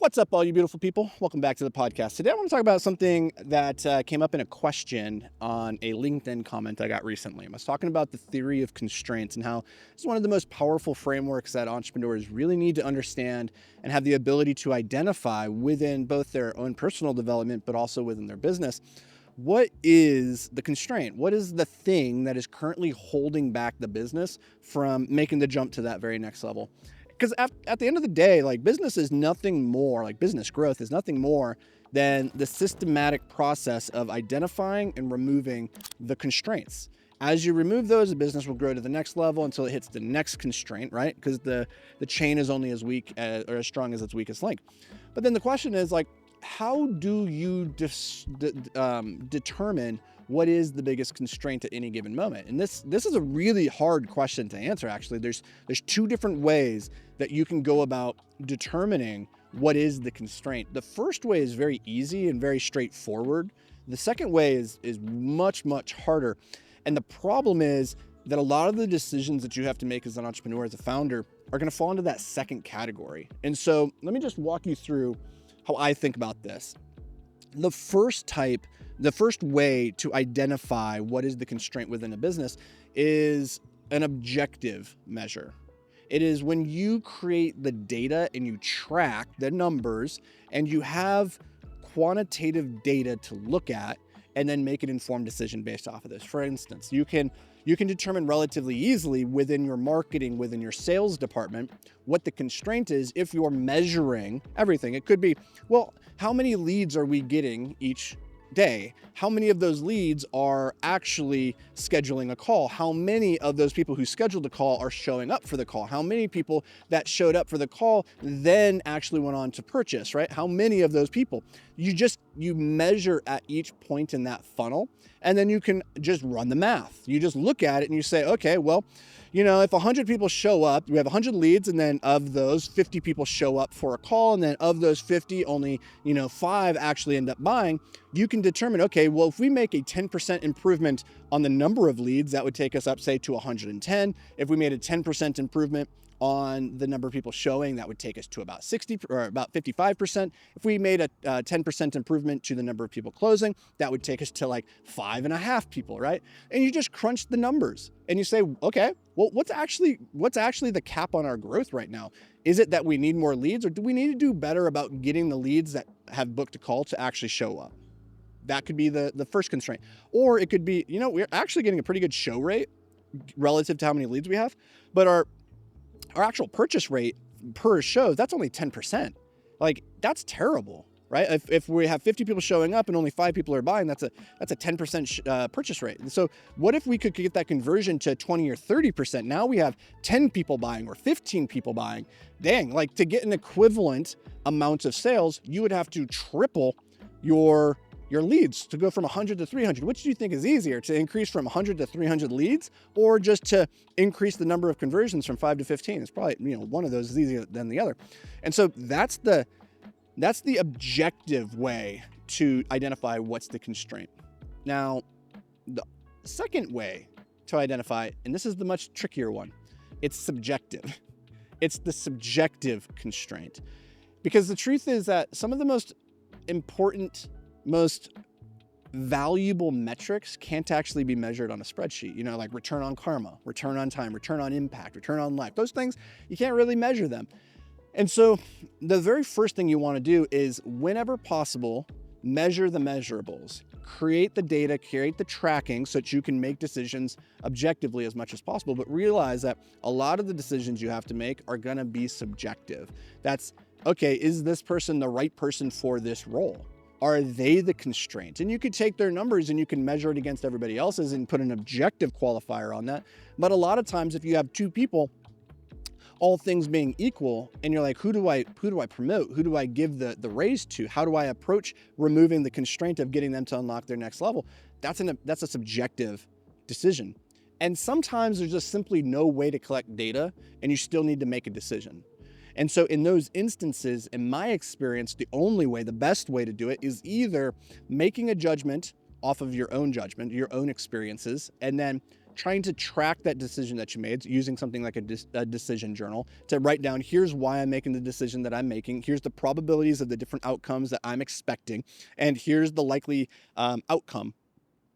What's up, all you beautiful people? Welcome back to the podcast. Today I want to talk about something that came up in a question on a LinkedIn comment I got recently. I was talking about the theory of constraints and how it's one of the most powerful frameworks that entrepreneurs really need to understand and have the ability to identify within both their own personal development, but also within their business. What is the constraint? What is the thing that is currently holding back the business from making the jump to that very next level? Because at the end of the day, like business is nothing more, like business growth is nothing more than the systematic process of identifying and removing the constraints. As you remove those, the business will grow to the next level until it hits the next constraint, right? Because the chain is only as weak or as strong as its weakest link. But then the question is like, how do you determine what is the biggest constraint at any given moment? And this is a really hard question to answer, actually. There's two different ways that you can go about determining what is the constraint. The first way is very easy and very straightforward. The second way is much, much harder. And the problem is that a lot of the decisions that you have to make as an entrepreneur, as a founder, are going to fall into that second category. And so let me just walk you through how I think about this. The first way to identify what is the constraint within a business is an objective measure. It is when you create the data and you track the numbers and you have quantitative data to look at and then make an informed decision based off of this. For instance, you can determine relatively easily within your marketing, within your sales department, what the constraint is if you're measuring everything. It could be, well, how many leads are we getting each day? How many of those leads are actually scheduling a call? How many of those people who scheduled the call are showing up for the call? How many people that showed up for the call then actually went on to purchase, right? How many of those people? You measure at each point in that funnel, and then you can just run the math. You just look at it and you say, okay, well, if 100 people show up, we have 100 leads, and then of those 50 people show up for a call, and then of those 50, only 5 actually end up buying. You can determine, okay, well, if we make a 10% improvement on the number of leads, that would take us up, say, to 110. If we made a 10% improvement on the number of people showing, that would take us to about 60 or about 55%. If we made a 10% improvement to the number of people closing, that would take us to like 5.5 people, right? And you just crunch the numbers and you say, okay, well, what's actually the cap on our growth right now? Is it that we need more leads, or do we need to do better about getting the leads that have booked a call to actually show up? That could be the first constraint. Or it could be, we're actually getting a pretty good show rate relative to how many leads we have, but our actual purchase rate per show, that's only 10%. Like, that's terrible, right? If we have 50 people showing up and only 5 people are buying, that's a 10% purchase rate. And so what if we could get that conversion to 20 or 30%? Now we have 10 people buying or 15 people buying. Dang, like to get an equivalent amount of sales, you would have to triple your leads to go from 100 to 300. Which do you think is easier, to increase from 100 to 300 leads, or just to increase the number of conversions from 5 to 15? It's probably, one of those is easier than the other. And so that's the objective way to identify what's the constraint. Now, the second way to identify, and this is the much trickier one, it's subjective. It's the subjective constraint. Because the truth is that some of the most important, most valuable metrics can't actually be measured on a spreadsheet, like return on karma, return on time, return on impact, return on life. Those things, you can't really measure them. And so the very first thing you want to do is, whenever possible, measure the measurables, create the data, create the tracking so that you can make decisions objectively as much as possible, but realize that a lot of the decisions you have to make are going to be subjective. That's, okay, is this person the right person for this role? Are they the constraint? And you could take their numbers and you can measure it against everybody else's and put an objective qualifier on that. But a lot of times, if you have 2 people, all things being equal, and you're like, who do I promote? Who do I give the raise to? How do I approach removing the constraint of getting them to unlock their next level? That's a subjective decision. And sometimes there's just simply no way to collect data, and you still need to make a decision. And so in those instances, in my experience, the best way to do it is either making a judgment off of your own judgment, your own experiences, and then trying to track that decision that you made using something like a decision journal to write down, here's why I'm making the decision that I'm making, here's the probabilities of the different outcomes that I'm expecting, and here's the likely outcome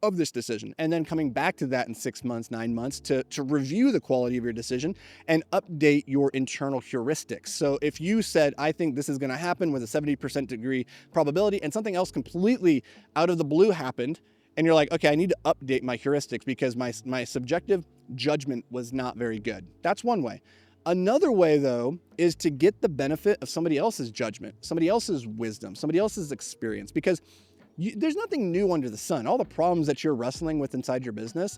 of this decision. And then coming back to that in 6 months, 9 months to review the quality of your decision and update your internal heuristics. So if you said, I think this is going to happen with a 70% degree probability, and something else completely out of the blue happened, and you're like, okay, I need to update my heuristics because my subjective judgment was not very good. That's one way. Another way, though, is to get the benefit of somebody else's judgment, somebody else's wisdom, somebody else's experience, because there's nothing new under the sun. All the problems that you're wrestling with inside your business,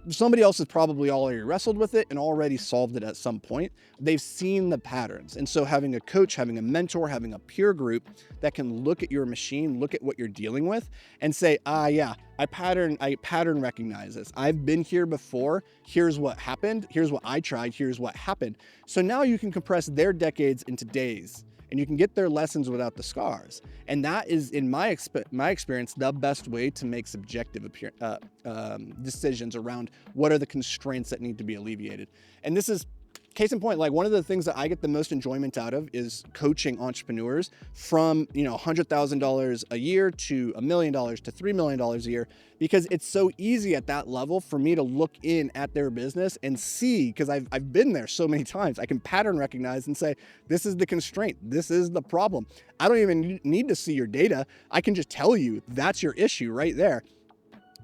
somebody else has probably already wrestled with it and already solved it at some point. They've seen the patterns. And so having a coach, having a mentor, having a peer group that can look at your machine, look at what you're dealing with and say, yeah, I pattern recognize this. I've been here before. Here's what happened. Here's what I tried. Here's what happened. So now you can compress their decades into days, and you can get their lessons without the scars. And that is, in my experience, the best way to make subjective decisions around what are the constraints that need to be alleviated. And this is case in point, like one of the things that I get the most enjoyment out of is coaching entrepreneurs from, $100,000 a year to $1 million to $3 million a year, because it's so easy at that level for me to look in at their business and see, because I've been there so many times, I can pattern recognize and say, this is the constraint, this is the problem. I don't even need to see your data. I can just tell you that's your issue right there.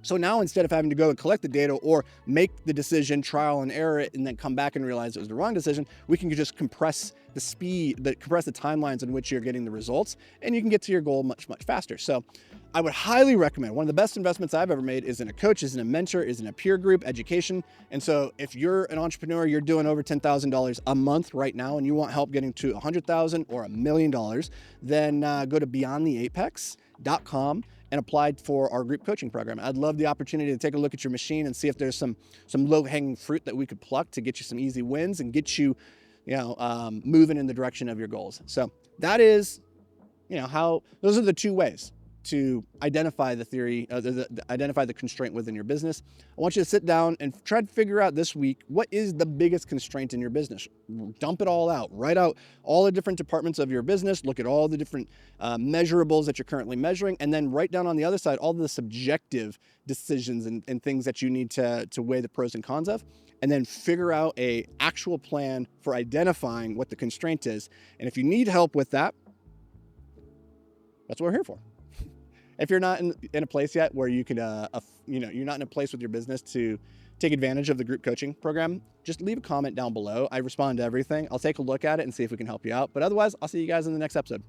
So now instead of having to go and collect the data or make the decision, trial and error it, and then come back and realize it was the wrong decision, we can just compress the timelines in which you're getting the results, and you can get to your goal much, much faster. So I would highly recommend, one of the best investments I've ever made is in a coach, is in a mentor, is in a peer group education. And so if you're an entrepreneur, you're doing over $10,000 a month right now, and you want help getting to $100,000 or $1 million, then go to beyondtheapex.com and applied for our group coaching program. I'd love the opportunity to take a look at your machine and see if there's some low-hanging fruit that we could pluck to get you some easy wins and get you, moving in the direction of your goals. So that is, how those are the two ways to identify the theory, identify the constraint within your business. I want you to sit down and try to figure out this week, what is the biggest constraint in your business? Dump it all out, write out all the different departments of your business, look at all the different measurables that you're currently measuring, and then write down on the other side all the subjective decisions and things that you need to weigh the pros and cons of, and then figure out a actual plan for identifying what the constraint is. And if you need help with that, that's what we're here for. If you're not in a place yet where you could, you're not in a place with your business to take advantage of the group coaching program, just leave a comment down below. I respond to everything. I'll take a look at it and see if we can help you out. But otherwise, I'll see you guys in the next episode.